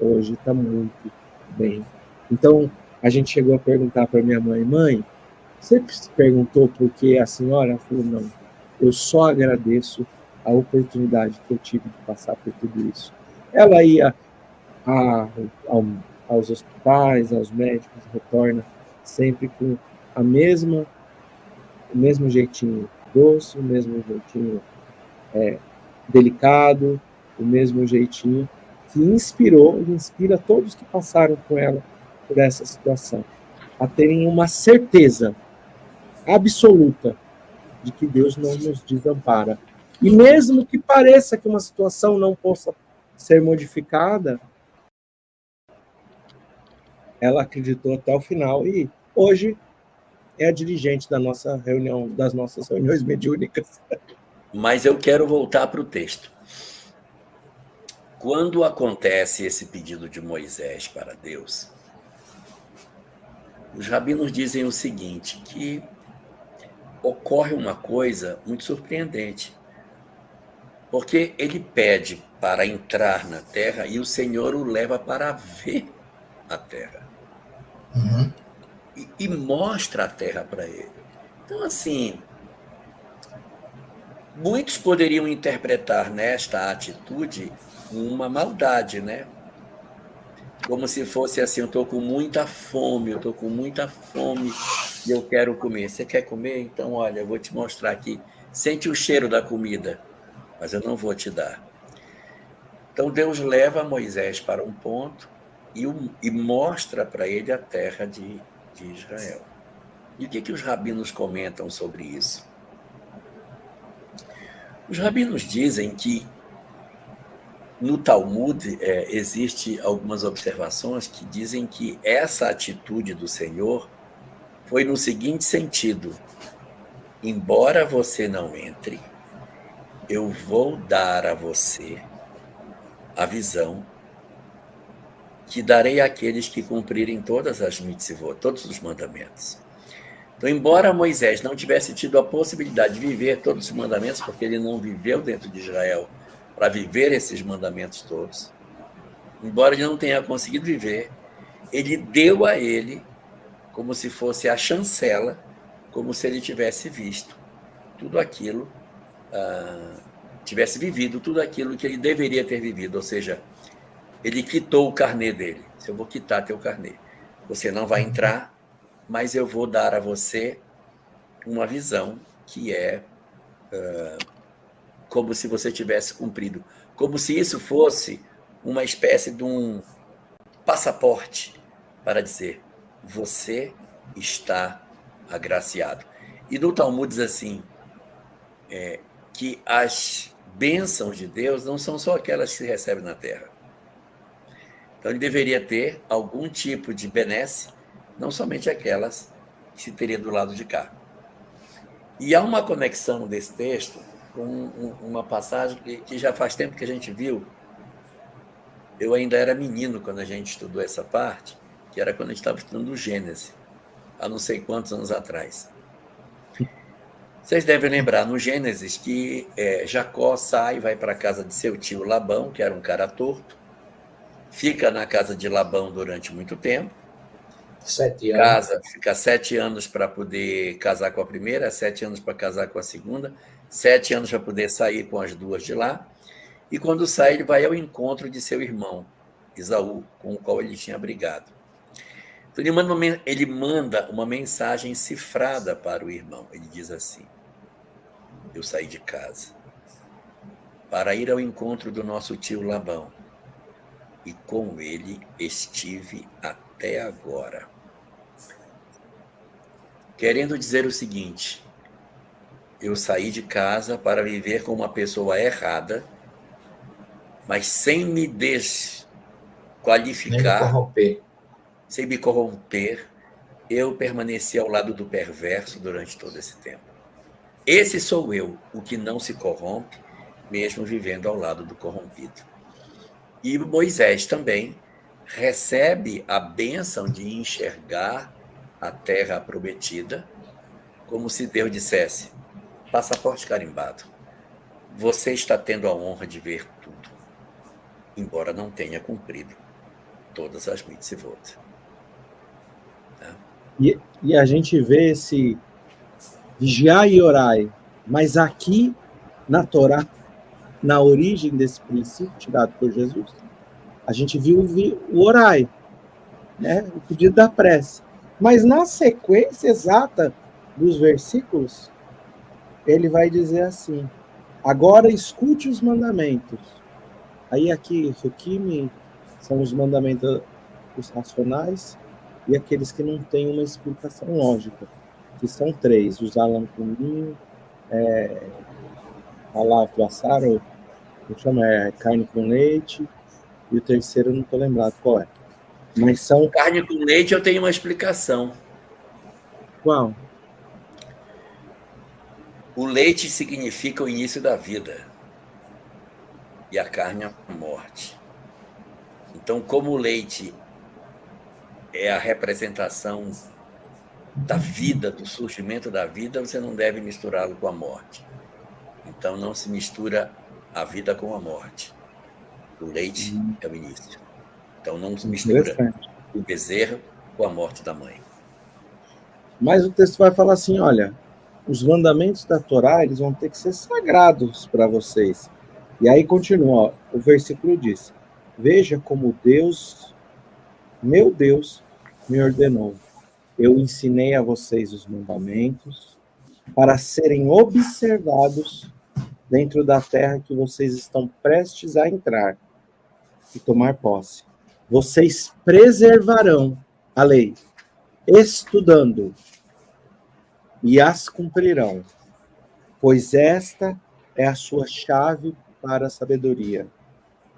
hoje está muito bem. Então, a gente chegou a perguntar para minha mãe: mãe, você se perguntou por que a senhora? Ela falou: não, eu só agradeço a oportunidade que eu tive de passar por tudo isso. Ela ia aos hospitais, aos médicos, retorna sempre com o mesmo jeitinho doce, o mesmo jeitinho delicado, o mesmo jeitinho que inspirou e inspira todos que passaram com ela por essa situação, a terem uma certeza absoluta de que Deus não nos desampara. E mesmo que pareça que uma situação não possa ser modificada, ela acreditou até o final e hoje é a dirigente da nossa reunião, das nossas reuniões mediúnicas. Mas eu quero voltar para o texto. Quando acontece esse pedido de Moisés para Deus, os rabinos dizem o seguinte, que ocorre uma coisa muito surpreendente, porque ele pede para entrar na terra e o Senhor o leva para ver a terra. Uhum. E mostra a terra para ele. Então, assim, muitos poderiam interpretar nesta atitude uma maldade, né? Como se fosse assim: eu estou com muita fome e eu quero comer. Você quer comer? Então, olha, eu vou te mostrar aqui. Sente o cheiro da comida, mas eu não vou te dar. Então, Deus leva Moisés para um ponto e mostra para ele a terra de Israel. E o que os rabinos comentam sobre isso? Os rabinos dizem que no Talmud existe algumas observações que dizem que essa atitude do Senhor foi no seguinte sentido: embora você não entre, eu vou dar a você a visão que darei àqueles que cumprirem todas as mitzvot, todos os mandamentos. Então, embora Moisés não tivesse tido a possibilidade de viver todos os mandamentos, porque ele não viveu dentro de Israel para viver esses mandamentos todos, embora ele não tenha conseguido viver, ele deu a ele como se fosse a chancela, como se ele tivesse visto tudo aquilo, tivesse vivido tudo aquilo que ele deveria ter vivido, ou seja, ele quitou o carnê dele. Se eu vou quitar teu carnê, você não vai entrar, mas eu vou dar a você uma visão que é como se você tivesse cumprido, como se isso fosse uma espécie de um passaporte para dizer: você está agraciado. E no Talmud diz assim, que as bênçãos de Deus não são só aquelas que se recebem na terra. Então ele deveria ter algum tipo de benesse, não somente aquelas que se teria do lado de cá. E há uma conexão desse texto com uma passagem que já faz tempo que a gente viu. Eu ainda era menino quando a gente estudou essa parte, que era quando a gente estava estudando o Gênesis, há não sei quantos anos atrás. Vocês devem lembrar no Gênesis que Jacó sai e vai para a casa de seu tio Labão, que era um cara torto, fica na casa de Labão durante muito tempo, 7 anos. fica 7 anos para poder casar com a primeira, 7 anos para casar com a segunda, 7 anos para poder sair com as duas de lá, e quando sai ele vai ao encontro de seu irmão, Esaú, com o qual ele tinha brigado. Então ele manda uma mensagem cifrada para o irmão. Ele diz assim: eu saí de casa para ir ao encontro do nosso tio Labão, e com ele estive até agora. Querendo dizer o seguinte: eu saí de casa para viver com uma pessoa errada, mas sem me desqualificar, sem me corromper, eu permaneci ao lado do perverso durante todo esse tempo. Esse sou eu, o que não se corrompe, mesmo vivendo ao lado do corrompido. E Moisés também recebe a bênção de enxergar a terra prometida, como se Deus dissesse: passaporte carimbado, você está tendo a honra de ver tudo, embora não tenha cumprido todas as mitzvot. E a gente vê esse vigiar e orai, mas aqui na Torá, na origem desse princípio tirado por Jesus, a gente viu o orai, né? O pedido da prece. Mas na sequência exata dos versículos, ele vai dizer assim: agora escute os mandamentos. Aí aqui, Hukimi, são os mandamentos os racionais e aqueles que não têm uma explicação lógica, que são 3, os Alam Kumin, Alá Vassar, eu chamo carne com leite, e o terceiro eu não estou lembrado qual é. Mas são... Carne com leite eu tenho uma explicação. Qual? O leite significa o início da vida e a carne a morte. Então, como o leite é a representação da vida, do surgimento da vida, você não deve misturá-lo com a morte. Então, não se mistura a vida com a morte. O leite é o início. Então, não se mistura o bezerro com a morte da mãe. Mas o texto vai falar assim: olha, os mandamentos da Torá, eles vão ter que ser sagrados para vocês. E aí continua, ó, o versículo diz: veja como Deus, meu Deus, me ordenou. Eu ensinei a vocês os mandamentos para serem observados dentro da terra que vocês estão prestes a entrar e tomar posse. Vocês preservarão a lei, estudando, e as cumprirão, pois esta é a sua chave para a sabedoria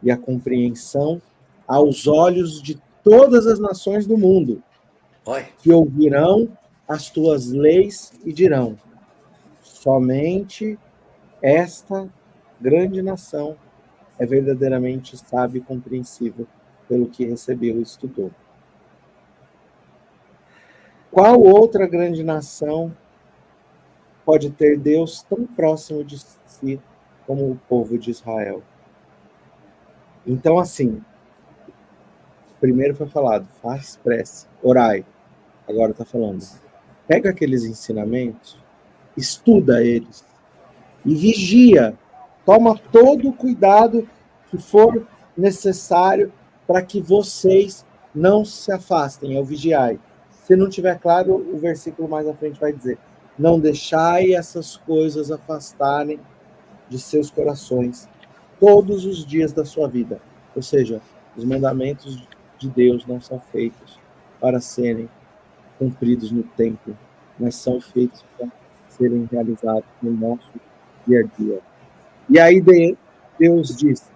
e a compreensão aos olhos de todas as nações do mundo, que ouvirão as tuas leis e dirão: somente esta grande nação é verdadeiramente sábia e compreensível pelo que recebeu e estudou. Qual outra grande nação pode ter Deus tão próximo de si como o povo de Israel? Então, assim, primeiro foi falado, faz prece, orai. Agora está falando, pega aqueles ensinamentos, estuda eles e vigia. Toma todo o cuidado que for necessário para que vocês não se afastem, é o vigiai. Se não tiver claro, o versículo mais à frente vai dizer: não deixai essas coisas afastarem de seus corações todos os dias da sua vida. Ou seja, os mandamentos de Deus não são feitos para serem cumpridos no tempo, mas são feitos para serem realizados no nosso dia a dia. E aí Deus diz: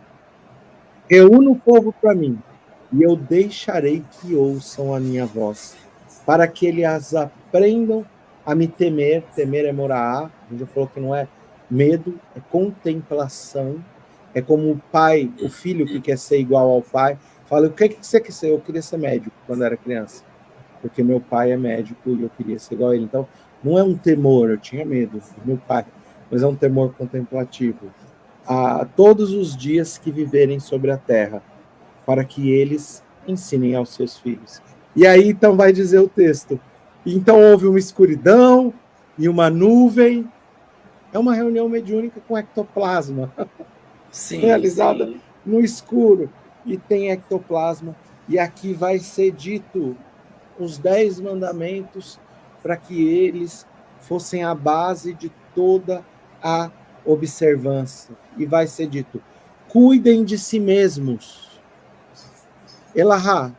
reúna o povo para mim, e eu deixarei que ouçam a minha voz, para que eles aprendam a me temer. Temer é morar. A gente já falou que não é medo, é contemplação. É como o pai, o filho que quer ser igual ao pai, Fala, o que você quer ser? Eu queria ser médico quando era criança, porque meu pai é médico e eu queria ser igual a ele. Então, não é um temor, eu tinha medo do meu pai, mas é um temor contemplativo. A todos os dias que viverem sobre a terra, para que eles ensinem aos seus filhos. E aí, então, vai dizer o texto. Então, houve uma escuridão e uma nuvem. É uma reunião mediúnica com ectoplasma, Sim, realizada no escuro, e tem ectoplasma. E aqui vai ser dito os 10 mandamentos para que eles fossem a base de toda a observância. E vai ser dito, cuidem de si mesmos. Elahá,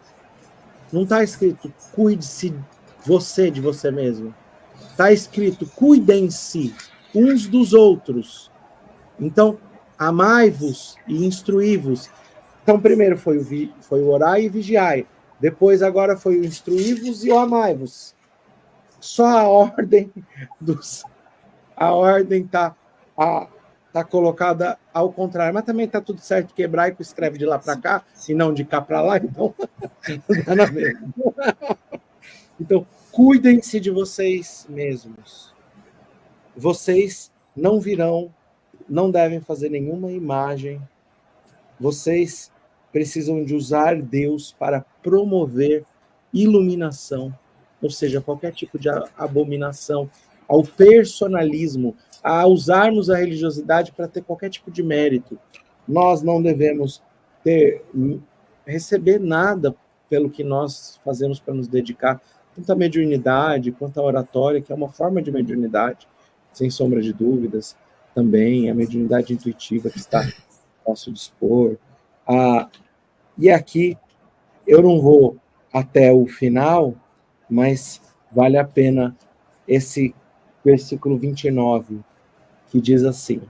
não está escrito, cuide-se você de você mesmo. Está escrito, cuidem-se uns dos outros. Então, amai-vos e instruí-vos. Então, primeiro foi o orar e vigiai. Depois, agora foi o instruí-vos e o amai-vos. Só a ordem tá colocada ao contrário. Mas também tá tudo certo, que hebraico escreve de lá para cá e não de cá para lá, então dá na mesma. Então, cuidem-se de vocês mesmos. Vocês não devem fazer nenhuma imagem. Vocês precisam de usar Deus para promover iluminação, ou seja, qualquer tipo de abominação, ao personalismo, a usarmos a religiosidade para ter qualquer tipo de mérito. Nós não devemos receber nada pelo que nós fazemos para nos dedicar, tanto à mediunidade quanto à oratória, que é uma forma de mediunidade, sem sombra de dúvidas, também a mediunidade intuitiva que está ao nosso dispor. E aqui, eu não vou até o final, mas vale a pena esse versículo 29, que diz assim,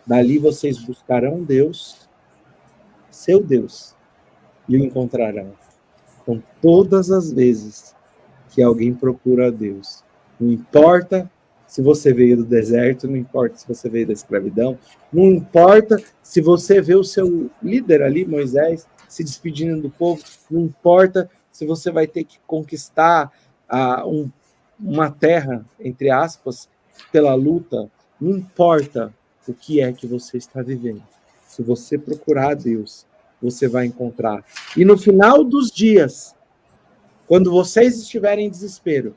dali vocês buscarão Deus, seu Deus, e o encontrarão. Então, todas as vezes que alguém procura a Deus, não importa se você veio do deserto, não importa se você veio da escravidão, não importa se você vê o seu líder ali, Moisés, se despedindo do povo, não importa se você vai ter que conquistar uma terra, entre aspas, pela luta, não importa o que é que você está vivendo. Se você procurar a Deus, você vai encontrar. E no final dos dias, quando vocês estiverem em desespero,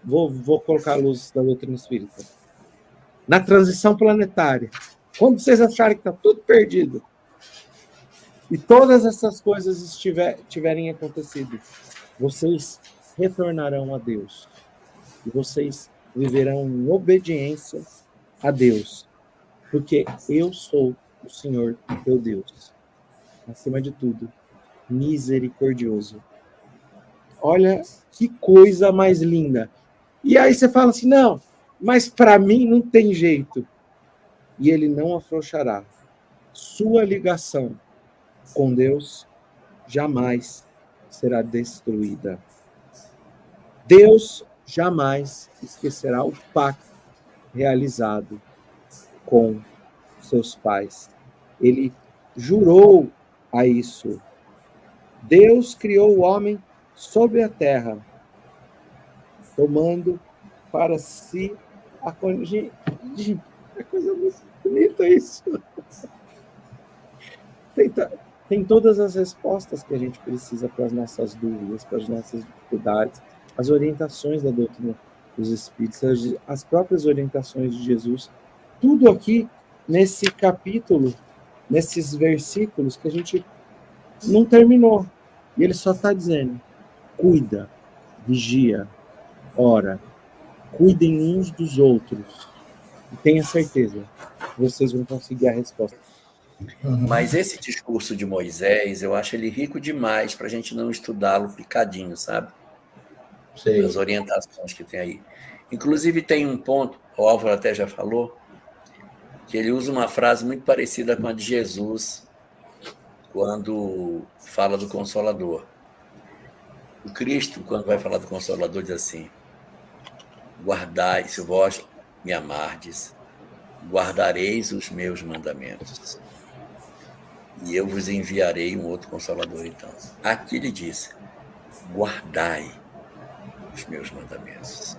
vou colocar a luz da doutrina espírita, na transição planetária, quando vocês acharem que está tudo perdido, e todas essas coisas tiverem acontecido, vocês retornarão a Deus. E vocês viverão em obediência a Deus. Porque eu sou o Senhor teu Deus. Acima de tudo, misericordioso. Olha que coisa mais linda. E aí você fala assim, não, mas para mim não tem jeito. E ele não afrouxará. Sua ligação com Deus jamais será destruída. Deus jamais esquecerá o pacto realizado com seus pais. Ele jurou a isso. Deus criou o homem sobre a terra, tomando para si a conjunção. É coisa muito bonita isso. Tem todas as respostas que a gente precisa para as nossas dúvidas, para as nossas dificuldades, as orientações da doutrina dos Espíritos, as próprias orientações de Jesus. Tudo aqui nesse capítulo, nesses versículos que a gente não terminou. E ele só está dizendo, cuida, vigia, ora, cuidem uns dos outros. E tenha certeza, vocês vão conseguir a resposta. Mas esse discurso de Moisés, eu acho ele rico demais para a gente não estudá-lo picadinho, sabe? Sei. As orientações que tem aí. Inclusive tem um ponto, o Álvaro até já falou, que ele usa uma frase muito parecida com a de Jesus, quando fala do Consolador. O Cristo, quando vai falar do Consolador, diz assim, guardai, se vós me amardes, guardareis os meus mandamentos. e eu vos enviarei um outro Consolador, então. Aqui ele diz: guardai os meus mandamentos.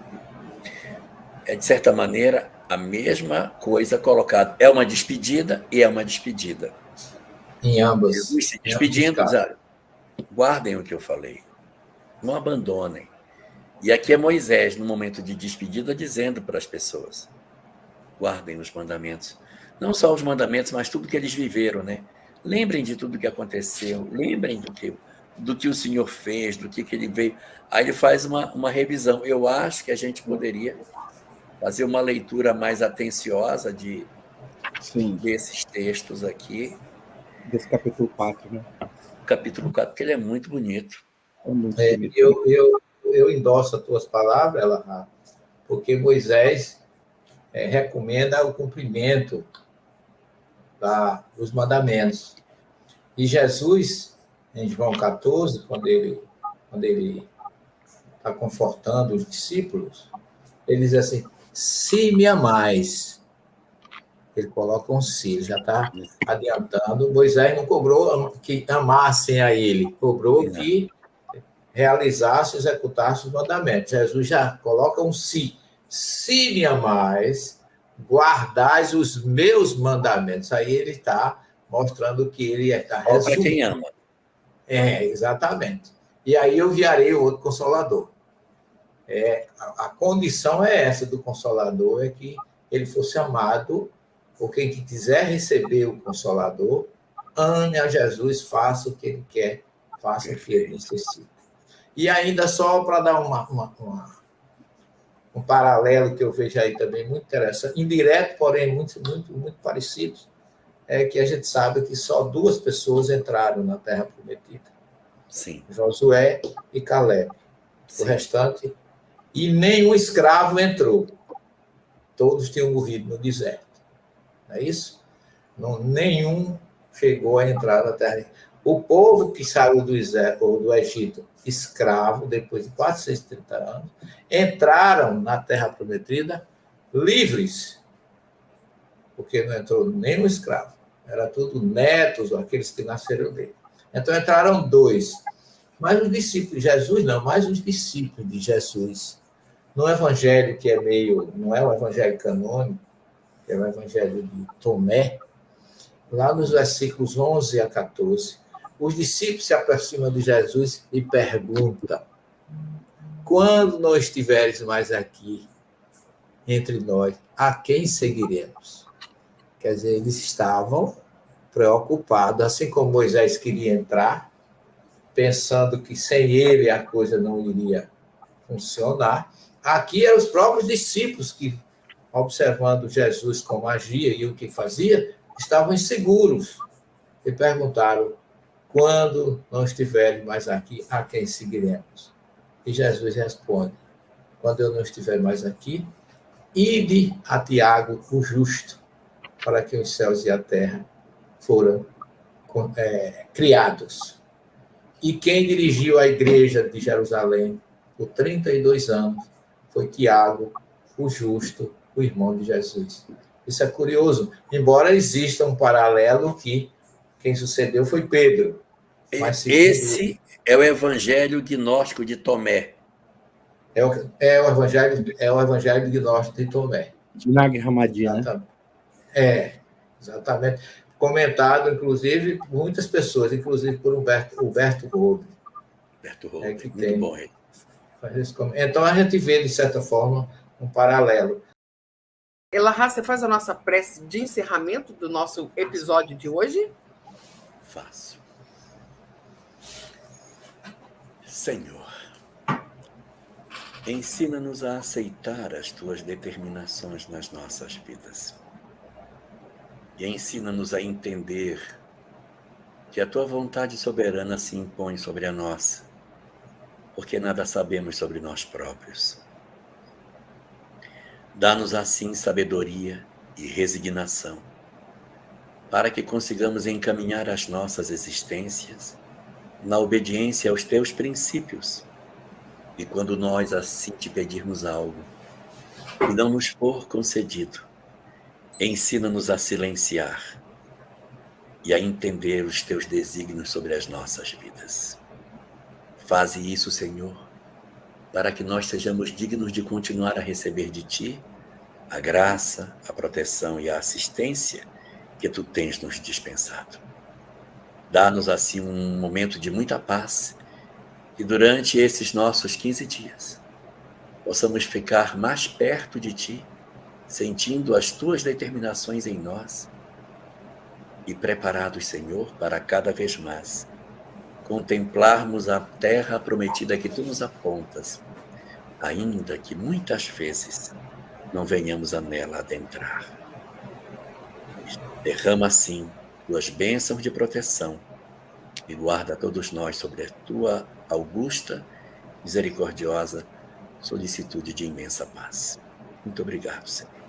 É, de certa maneira, a mesma coisa colocada. É uma despedida e é uma despedida. Em ambas. Jesus se despedindo, guardem o que eu falei. Não abandonem. E aqui é Moisés, no momento de despedida, dizendo para as pessoas: guardem os mandamentos. Não só os mandamentos, mas tudo que eles viveram, né? Lembrem de tudo que aconteceu, lembrem do que o Senhor fez, do que ele veio. Aí ele faz uma revisão. Eu acho que a gente poderia fazer uma leitura mais atenciosa desses textos aqui. Desse capítulo 4, né? Capítulo 4, porque ele é muito bonito. É muito bonito. Eu endosso as tuas palavras, Elahá, porque Moisés recomenda o cumprimento dos mandamentos. E Jesus, em João 14, quando ele está confortando os discípulos, ele diz assim: se me amais. Ele coloca um se, ele já está adiantando. Moisés não cobrou que amassem a ele, cobrou que realizasse, executasse os mandamentos. Jesus já coloca um se. Se me amais, guardais os meus mandamentos. Aí ele está mostrando que ele está resumindo. Para quem ama. Exatamente. E aí eu enviarei o outro Consolador. A condição é essa do Consolador, é que ele fosse amado por quem quiser receber o Consolador, ame a Jesus, faça o que ele quer, faça o que ele necessita. E ainda só para dar um paralelo que eu vejo aí também muito interessante, indireto, porém muito, muito, muito parecido, é que a gente sabe que só 2 pessoas entraram na Terra Prometida. Sim. Josué e Caleb. Sim. O restante, e nenhum escravo entrou. Todos tinham morrido no deserto. Não é isso? Não, nenhum chegou a entrar na Terra. O povo que saiu do Egito escravo, depois de 430 anos, entraram na Terra Prometida livres, porque não entrou nenhum escravo. Era tudo netos, aqueles que nasceram dele. Então entraram 2. Mas os discípulos de Jesus, não, mais os discípulos de Jesus. No evangelho que não é o evangelho canônico, que é o evangelho de Tomé, lá nos versículos 11 a 14, os discípulos se aproximam de Jesus e perguntam: quando não estiveres mais aqui entre nós, a quem seguiremos? Quer dizer, eles estavam preocupados, assim como Moisés queria entrar, pensando que sem ele a coisa não iria funcionar. Aqui eram os próprios discípulos que, observando Jesus como agia e o que fazia, estavam inseguros e perguntaram: quando não estiverem mais aqui, a quem seguiremos? E Jesus responde: quando eu não estiver mais aqui, ide a Tiago, o justo, para que os céus e a terra foram criados. E quem dirigiu a igreja de Jerusalém por 32 anos foi Tiago, o justo, o irmão de Jesus. Isso é curioso, embora exista um paralelo que quem sucedeu foi Pedro. Mas esse é o evangelho gnóstico de Tomé. É o evangelho gnóstico de Tomé. De Nag Hammadi, né? Exatamente. Comentado, inclusive, por muitas pessoas, inclusive por Humberto Roube. Que muito tem. Bom. Então, a gente vê, de certa forma, um paralelo. Elahá, você faz a nossa prece de encerramento do nosso episódio de hoje? Faço. Senhor, ensina-nos a aceitar as tuas determinações nas nossas vidas. E ensina-nos a entender que a tua vontade soberana se impõe sobre a nossa, porque nada sabemos sobre nós próprios. Dá-nos assim sabedoria e resignação, para que consigamos encaminhar as nossas existências na obediência aos teus princípios. E quando nós assim te pedirmos algo e não nos for concedido, ensina-nos a silenciar, e a entender os teus desígnios sobre as nossas vidas. Faze isso, Senhor, para que nós sejamos dignos de continuar a receber de Ti a graça, a proteção e a assistência que Tu tens nos dispensado. Dá-nos assim um momento de muita paz e durante esses nossos 15 dias possamos ficar mais perto de Ti, sentindo as Tuas determinações em nós e preparados, Senhor, para cada vez mais contemplarmos a terra prometida que Tu nos apontas, ainda que muitas vezes não venhamos a nela adentrar. Derrama, assim, Tuas bênçãos de proteção e guarda todos nós sobre a Tua augusta, misericordiosa solicitude de imensa paz. Muito obrigado, Senhor.